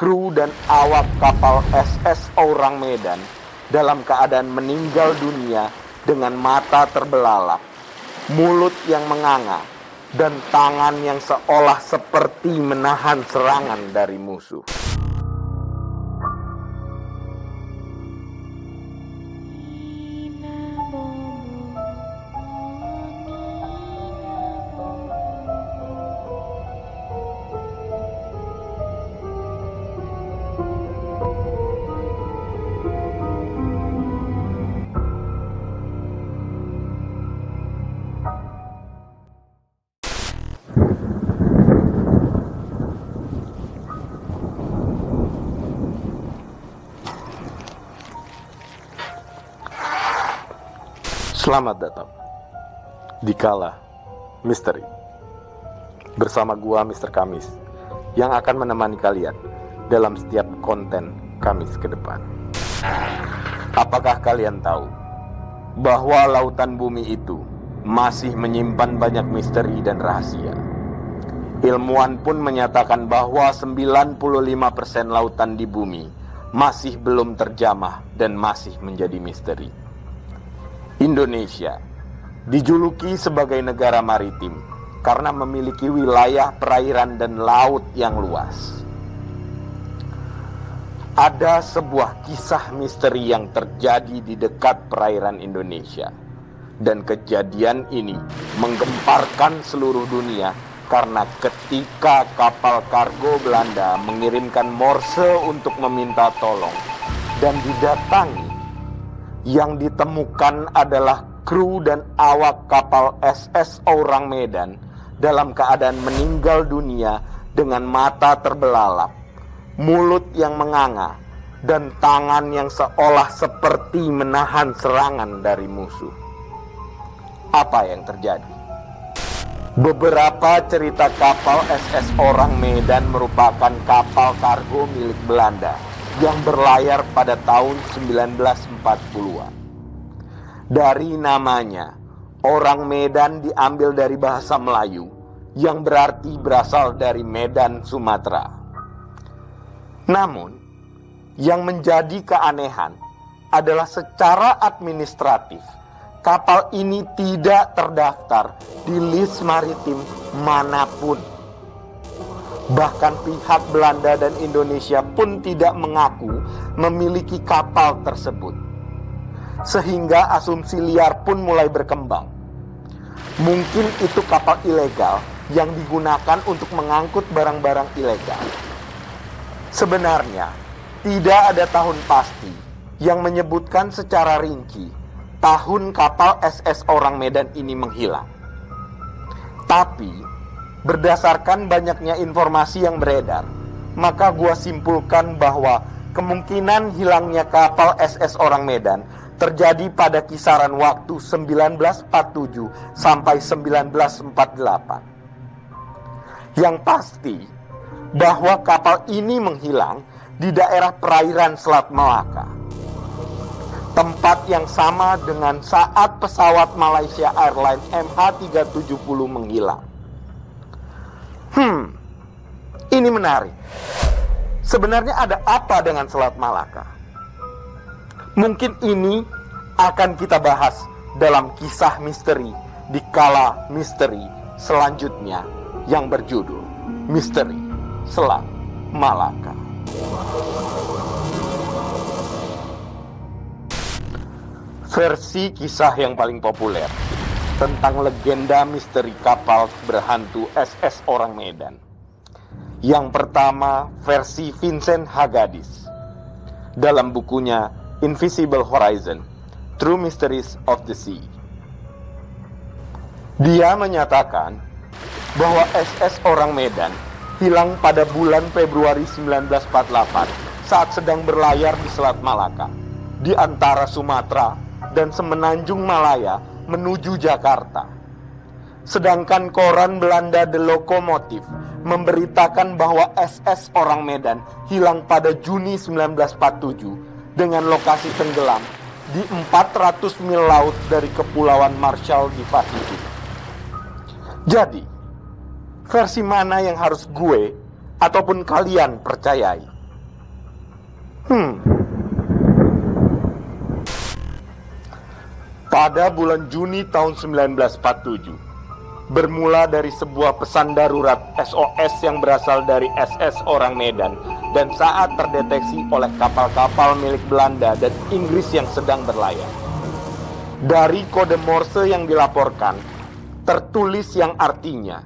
kru dan awak kapal SS Orang Medan dalam keadaan meninggal dunia dengan mata terbelalak, mulut yang menganga, dan tangan yang seolah seperti menahan serangan dari musuh. Selamat datang di Kala Misteri bersama gua Mr. Kamis yang akan menemani kalian dalam setiap konten Kamis ke depan. Apakah kalian tahu bahwa lautan bumi itu masih menyimpan banyak misteri dan rahasia? Ilmuwan pun menyatakan bahwa 95% lautan di bumi masih belum terjamah dan masih menjadi misteri. Indonesia dijuluki sebagai negara maritim karena memiliki wilayah perairan dan laut yang luas. Ada sebuah kisah misteri yang terjadi di dekat perairan Indonesia, dan kejadian ini menggemparkan seluruh dunia karena ketika kapal kargo Belanda mengirimkan morse untuk meminta tolong dan didatangi, yang ditemukan adalah kru dan awak kapal SS Orang Medan dalam keadaan meninggal dunia dengan mata terbelalak, mulut yang menganga, dan tangan yang seolah seperti menahan serangan dari musuh. Apa yang terjadi? Beberapa cerita kapal SS Orang Medan merupakan kapal kargo milik Belanda yang berlayar pada tahun 1940-an. Dari namanya, Orang Medan diambil dari bahasa Melayu yang berarti berasal dari Medan, Sumatera. Namun, yang menjadi keanehan adalah secara administratif, kapal ini tidak terdaftar di list maritim manapun. Bahkan pihak Belanda dan Indonesia pun tidak mengaku memiliki kapal tersebut. Sehingga asumsi liar pun mulai berkembang. Mungkin itu kapal ilegal yang digunakan untuk mengangkut barang-barang ilegal. Sebenarnya, tidak ada tahun pasti yang menyebutkan secara rinci tahun kapal SS Orang Medan ini menghilang. Tapi berdasarkan banyaknya informasi yang beredar, maka gua simpulkan bahwa kemungkinan hilangnya kapal SS Orang Medan terjadi pada kisaran waktu 1947 sampai 1948. Yang pasti bahwa kapal ini menghilang di daerah perairan Selat Malaka, tempat yang sama dengan saat pesawat Malaysia Airlines MH370 menghilang. Ini menarik. Sebenarnya ada apa dengan Selat Malaka? Mungkin ini akan kita bahas dalam kisah misteri di Kala Misteri selanjutnya yang berjudul Misteri Selat Malaka. Versi kisah yang paling populer tentang legenda misteri kapal berhantu SS Orang Medan. Yang pertama, versi Vincent Hagadis dalam bukunya Invisible Horizon, True Mysteries of the Sea. Dia menyatakan bahwa SS Orang Medan hilang pada bulan Februari 1948 saat sedang berlayar di Selat Malaka di antara Sumatera dan Semenanjung Malaya menuju Jakarta. Sedangkan koran Belanda The Lokomotif memberitakan bahwa SS Orang Medan hilang pada Juni 1947 dengan lokasi tenggelam di 400 mil laut dari Kepulauan Marshall di Pasifik. Jadi, versi mana yang harus gue ataupun kalian percayai? Pada bulan Juni tahun 1947, bermula dari sebuah pesan darurat SOS yang berasal dari SS Orang Medan dan saat terdeteksi oleh kapal-kapal milik Belanda dan Inggris yang sedang berlayar. Dari kode Morse yang dilaporkan, tertulis yang artinya,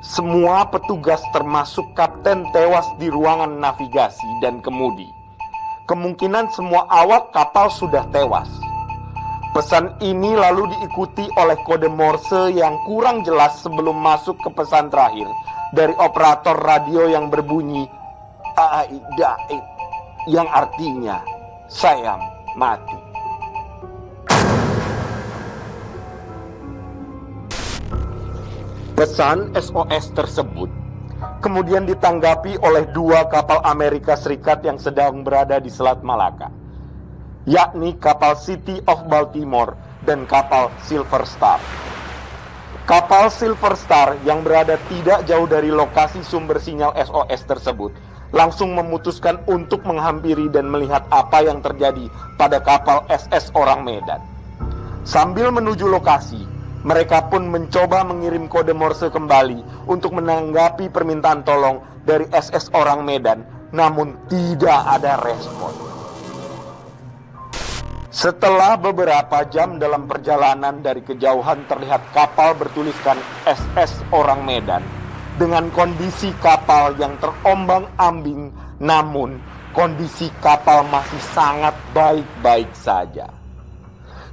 semua petugas termasuk kapten tewas di ruangan navigasi dan kemudi. Kemungkinan semua awak kapal sudah tewas. Pesan ini lalu diikuti oleh kode Morse yang kurang jelas sebelum masuk ke pesan terakhir dari operator radio yang berbunyi "Aidait", yang artinya saya mati. Pesan SOS tersebut kemudian ditanggapi oleh dua kapal Amerika Serikat yang sedang berada di Selat Malaka, yakni kapal City of Baltimore dan kapal Silver Star. Kapal Silver Star yang berada tidak jauh dari lokasi sumber sinyal SOS tersebut langsung memutuskan untuk menghampiri dan melihat apa yang terjadi pada kapal SS Orang Medan. Sambil menuju lokasi, mereka pun mencoba mengirim kode Morse kembali untuk menanggapi permintaan tolong dari SS Orang Medan, namun tidak ada respon. Setelah beberapa jam dalam perjalanan, dari kejauhan terlihat kapal bertuliskan SS Orang Medan dengan kondisi kapal yang terombang-ambing, namun kondisi kapal masih sangat baik-baik saja.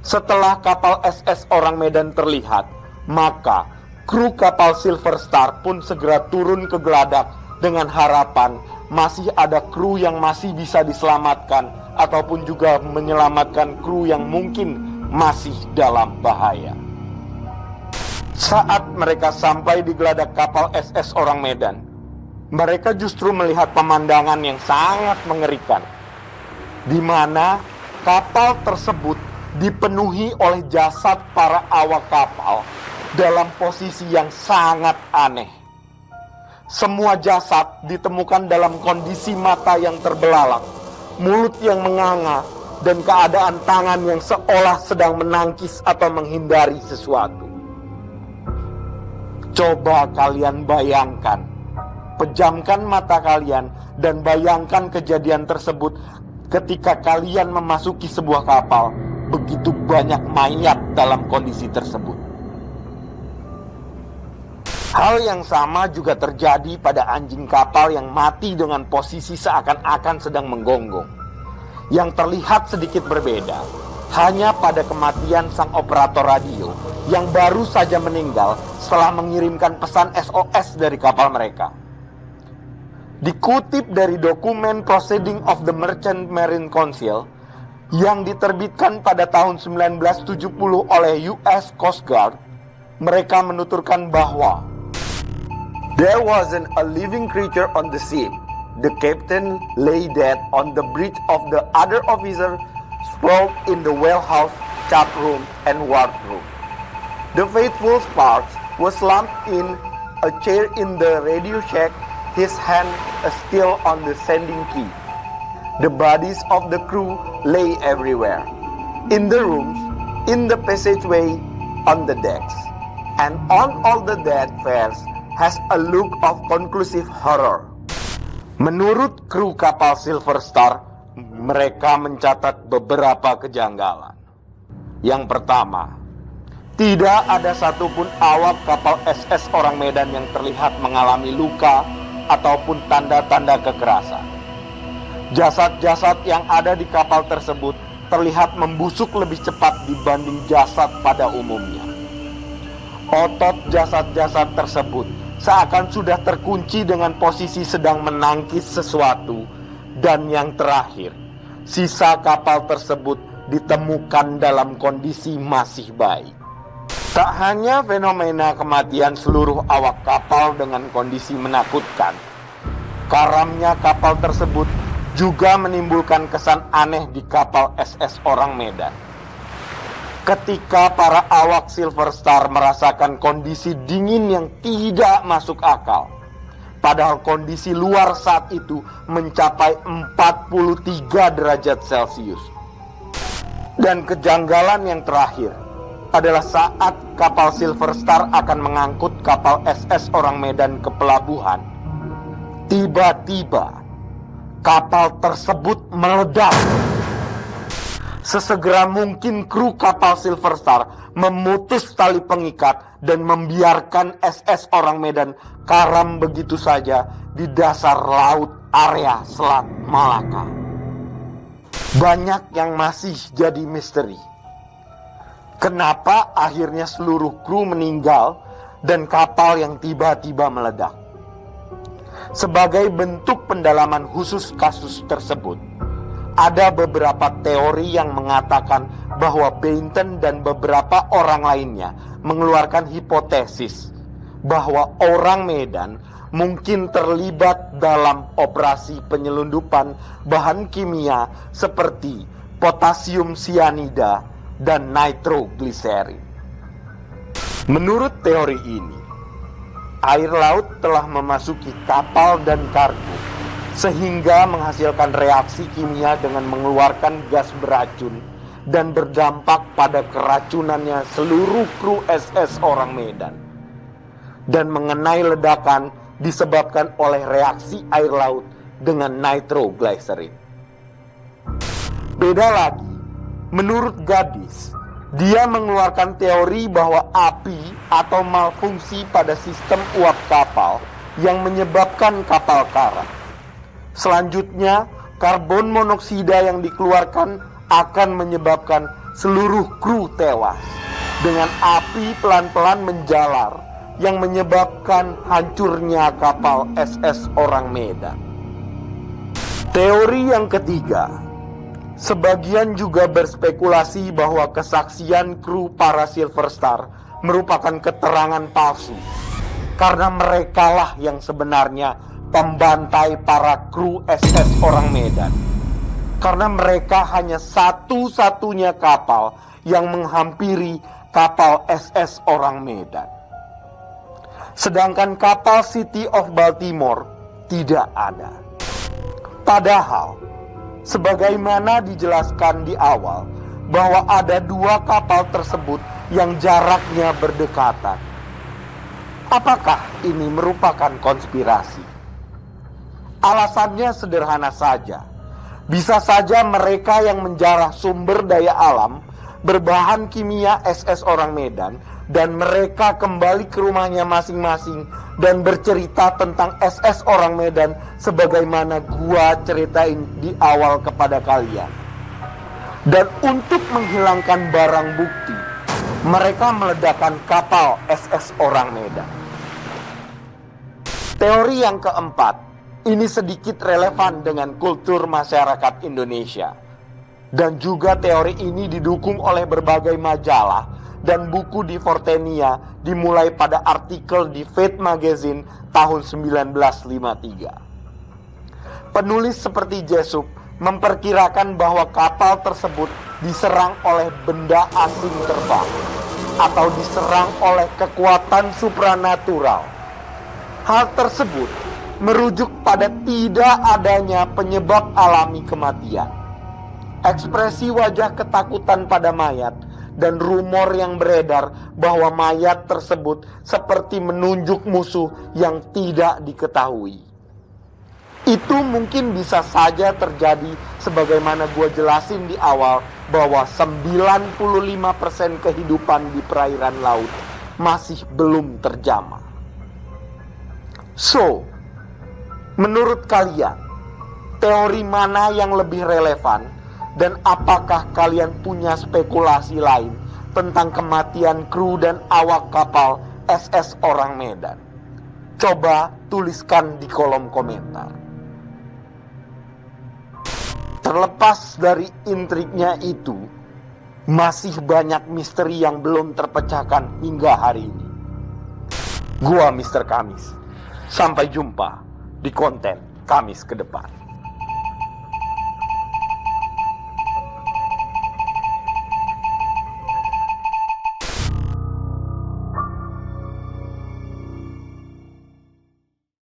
Setelah kapal SS Orang Medan terlihat, maka kru kapal Silver Star pun segera turun ke geladak dengan harapan masih ada kru yang masih bisa diselamatkan ataupun juga menyelamatkan kru yang mungkin masih dalam bahaya. Saat mereka sampai di geladak kapal SS Orang Medan, mereka justru melihat pemandangan yang sangat mengerikan, di mana kapal tersebut dipenuhi oleh jasad para awak kapal dalam posisi yang sangat aneh. Semua jasad ditemukan dalam kondisi mata yang terbelalak, mulut yang menganga, dan keadaan tangan yang seolah sedang menangkis atau menghindari sesuatu. Coba kalian bayangkan, pejamkan mata kalian dan bayangkan kejadian tersebut ketika kalian memasuki sebuah kapal. Begitu banyak mayat dalam kondisi tersebut. Hal yang sama juga terjadi pada anjing kapal yang mati dengan posisi seakan-akan sedang menggonggong. Yang terlihat sedikit berbeda hanya pada kematian sang operator radio yang baru saja meninggal setelah mengirimkan pesan SOS dari kapal mereka. Dikutip dari dokumen Proceeding of the Merchant Marine Council yang diterbitkan pada tahun 1970 oleh US Coast Guard, mereka menuturkan bahwa there wasn't a living creature on the ship. The captain lay dead on the bridge of the other officer sprawled in the wheelhouse, chart room, and wardroom. The faithful Sparks was slumped in a chair in the radio shack, his hand still on the sending key. The bodies of the crew lay everywhere, in the rooms, in the passageway, on the decks, and on all the dead faces has a look of conclusive horror. Menurut kru kapal Silver Star, mereka mencatat beberapa kejanggalan. Yang pertama, tidak ada satupun awak kapal SS Orang Medan yang terlihat mengalami luka ataupun tanda-tanda kekerasan. Jasad-jasad yang ada di kapal tersebut terlihat membusuk lebih cepat dibanding jasad pada umumnya. Otot jasad-jasad tersebut seakan sudah terkunci dengan posisi sedang menangkis sesuatu. Dan yang terakhir, sisa kapal tersebut ditemukan dalam kondisi masih baik. Tak hanya fenomena kematian seluruh awak kapal dengan kondisi menakutkan, karamnya kapal tersebut juga menimbulkan kesan aneh di kapal SS Orang Medan. Ketika para awak Silver Star merasakan kondisi dingin yang tidak masuk akal, Padahal kondisi luar saat itu mencapai 43 derajat Celcius. Dan kejanggalan yang terakhir adalah saat kapal Silver Star akan mengangkut kapal SS Orang Medan ke pelabuhan. Tiba-tiba kapal tersebut meledak. Sesegera mungkin kru kapal Silver Star memutus tali pengikat dan membiarkan SS Orang Medan karam begitu saja di dasar laut area Selat Malaka. Banyak yang masih jadi misteri. Kenapa akhirnya seluruh kru meninggal dan kapal yang tiba-tiba meledak? Sebagai bentuk pendalaman khusus kasus tersebut, ada beberapa teori yang mengatakan bahwa Bainton dan beberapa orang lainnya mengeluarkan hipotesis bahwa orang Medan mungkin terlibat dalam operasi penyelundupan bahan kimia seperti potasium sianida dan nitrogliserin. Menurut teori ini, air laut telah memasuki kapal dan kargo sehingga menghasilkan reaksi kimia dengan mengeluarkan gas beracun dan berdampak pada keracunannya seluruh kru SS Orang Medan, dan mengenai ledakan disebabkan oleh reaksi air laut dengan nitrogliserin. Beda lagi, menurut Gadis, dia mengeluarkan teori bahwa api atau malfungsi pada sistem uap kapal yang menyebabkan kapal karam. Selanjutnya, karbon monoksida yang dikeluarkan akan menyebabkan seluruh kru tewas dengan api pelan-pelan menjalar yang menyebabkan hancurnya kapal SS Orang Medan. Teori yang ketiga, sebagian juga berspekulasi bahwa kesaksian kru para Silver Star merupakan keterangan palsu karena merekalah yang sebenarnya pembantai para kru SS Orang Medan, karena mereka hanya satu-satunya kapal yang menghampiri kapal SS Orang Medan. Sedangkan kapal City of Baltimore tidak ada. Padahal, sebagaimana dijelaskan di awal, bahwa ada dua kapal tersebut yang jaraknya berdekatan. Apakah ini merupakan konspirasi? Alasannya sederhana saja. Bisa saja mereka yang menjarah sumber daya alam berbahan kimia SS Orang Medan dan mereka kembali ke rumahnya masing-masing dan bercerita tentang SS Orang Medan sebagaimana gua ceritain di awal kepada kalian. Dan untuk menghilangkan barang bukti, mereka meledakkan kapal SS Orang Medan. Teori yang keempat, ini sedikit relevan dengan kultur masyarakat Indonesia. Dan juga teori ini didukung oleh berbagai majalah dan buku di Fortenia, dimulai pada artikel di Fate Magazine tahun 1953. Penulis seperti Jesup memperkirakan bahwa kapal tersebut diserang oleh benda asing terbang atau diserang oleh kekuatan supranatural. Hal tersebut merujuk pada tidak adanya penyebab alami kematian. Ekspresi wajah ketakutan pada mayat dan rumor yang beredar bahwa mayat tersebut seperti menunjuk musuh yang tidak diketahui. Itu mungkin bisa saja terjadi sebagaimana gua jelasin di awal, bahwa 95% kehidupan di perairan laut masih belum terjamah. So, menurut kalian, teori mana yang lebih relevan? Dan apakah kalian punya spekulasi lain tentang kematian kru dan awak kapal SS Orang Medan? Coba tuliskan di kolom komentar. Terlepas dari intriknya itu, masih banyak misteri yang belum terpecahkan hingga hari ini. Gua Mr. Kamis. Sampai jumpa di konten Kamis ke depan.